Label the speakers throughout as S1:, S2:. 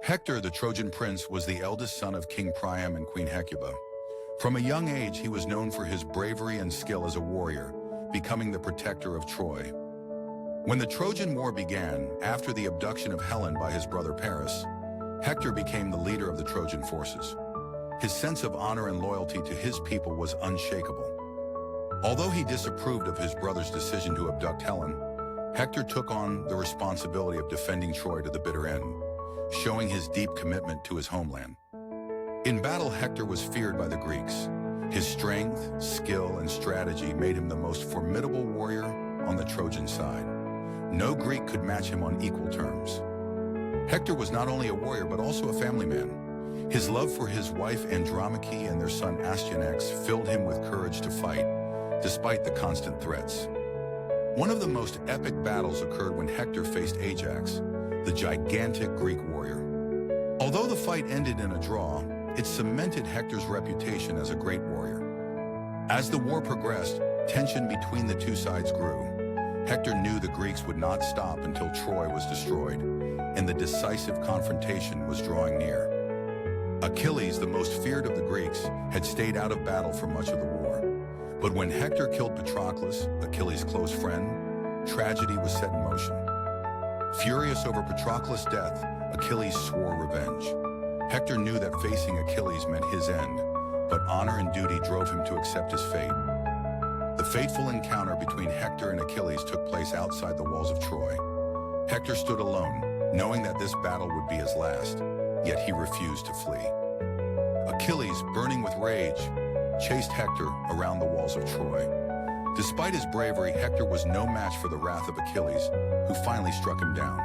S1: Hector, the Trojan prince, was the eldest son of King Priam and Queen Hecuba. From a young age, he was known for his bravery and skill as a warrior, becoming the protector of Troy. When the Trojan War began, after the abduction of Helen by his brother Paris, Hector became the leader of the Trojan forces. His sense of honor and loyalty to his people was unshakable. Although he disapproved of his brother's decision to abduct Helen, Hector took on the responsibility of defending Troy to the bitter end, showing his deep commitment to his homeland. In battle, Hector was feared by the Greeks. His strength, skill, and strategy made him the most formidable warrior on the Trojan side. No Greek could match him on equal terms. Hector was not only a warrior, but also a family man. His love for his wife Andromache and their son Astyanax filled him with courage to fight, despite the constant threats. One of the most epic battles occurred when Hector faced Ajax, the gigantic Greek warrior. Although the fight ended in a draw, it cemented Hector's reputation as a great warrior. As the war progressed, tension between the two sides grew. Hector knew the Greeks would not stop until Troy was destroyed, and the decisive confrontation was drawing near. Achilles, the most feared of the Greeks, had stayed out of battle for much of the war. But when Hector killed Patroclus, Achilles' close friend, tragedy was set in motion. Furious over Patroclus' death, Achilles swore revenge. Hector knew that facing Achilles meant his end, but honor and duty drove him to accept his fate. The fateful encounter between Hector and Achilles took place outside the walls of Troy. Hector stood alone, knowing that this battle would be his last, yet he refused to flee. Achilles, burning with rage, chased Hector around the walls of Troy. Despite his bravery, Hector was no match for the wrath of Achilles, who finally struck him down.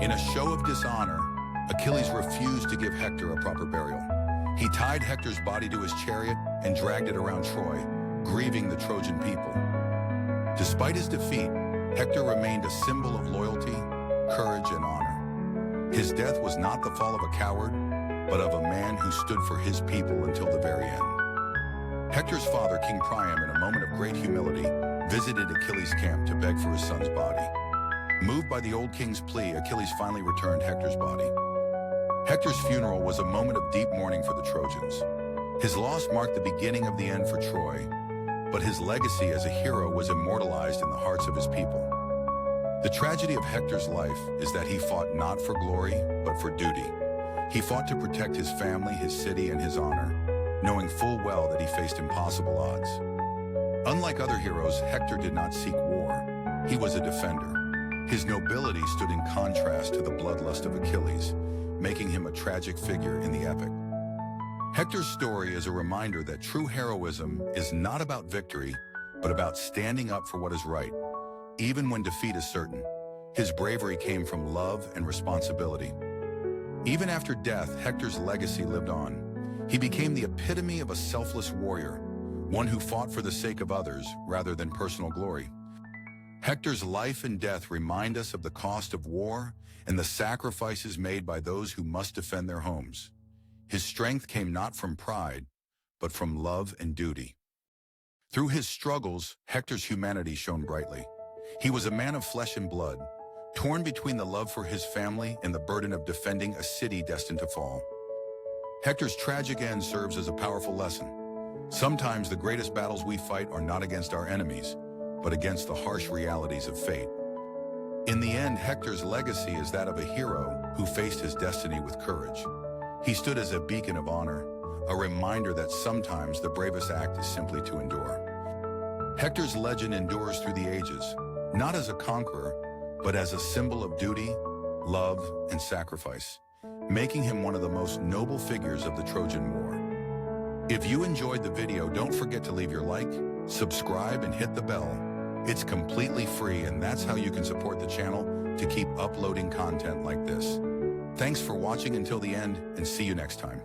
S1: In a show of dishonor, Achilles refused to give Hector a proper burial. He tied Hector's body to his chariot and dragged it around Troy, grieving the Trojan people. Despite his defeat, Hector remained a symbol of loyalty, courage, and honor. His death was not the fall of a coward, but of a man who stood for his people until the very end. Hector's father, King Priam, in a moment of great humility, visited Achilles' camp to beg for his son's body. Moved by the old king's plea, Achilles finally returned Hector's body. Hector's funeral was a moment of deep mourning for the Trojans. His loss marked the beginning of the end for Troy, but his legacy as a hero was immortalized in the hearts of his people. The tragedy of Hector's life is that he fought not for glory, but for duty. He fought to protect his family, his city, and his honor, knowing full well that he faced impossible odds. Unlike other heroes, Hector did not seek war. He was a defender. His nobility stood in contrast to the bloodlust of Achilles, making him a tragic figure in the epic. Hector's story is a reminder that true heroism is not about victory, but about standing up for what is right, even when defeat is certain. His bravery came from love and responsibility. Even after death, Hector's legacy lived on. He became the epitome of a selfless warrior, one who fought for the sake of others rather than personal glory. Hector's life and death remind us of the cost of war and the sacrifices made by those who must defend their homes. His strength came not from pride, but from love and duty. Through his struggles, Hector's humanity shone brightly. He was a man of flesh and blood, torn between the love for his family and the burden of defending a city destined to fall. Hector's tragic end serves as a powerful lesson. Sometimes the greatest battles we fight are not against our enemies, but against the harsh realities of fate. In the end, Hector's legacy is that of a hero who faced his destiny with courage. He stood as a beacon of honor, a reminder that sometimes the bravest act is simply to endure. Hector's legend endures through the ages, not as a conqueror, but as a symbol of duty, love, and sacrifice, making him one of the most noble figures of the Trojan War. If you enjoyed the video, don't forget to leave your like, subscribe, and hit the bell. It's completely free, and that's how you can support the channel to keep uploading content like this. Thanks for watching until the end, and see you next time.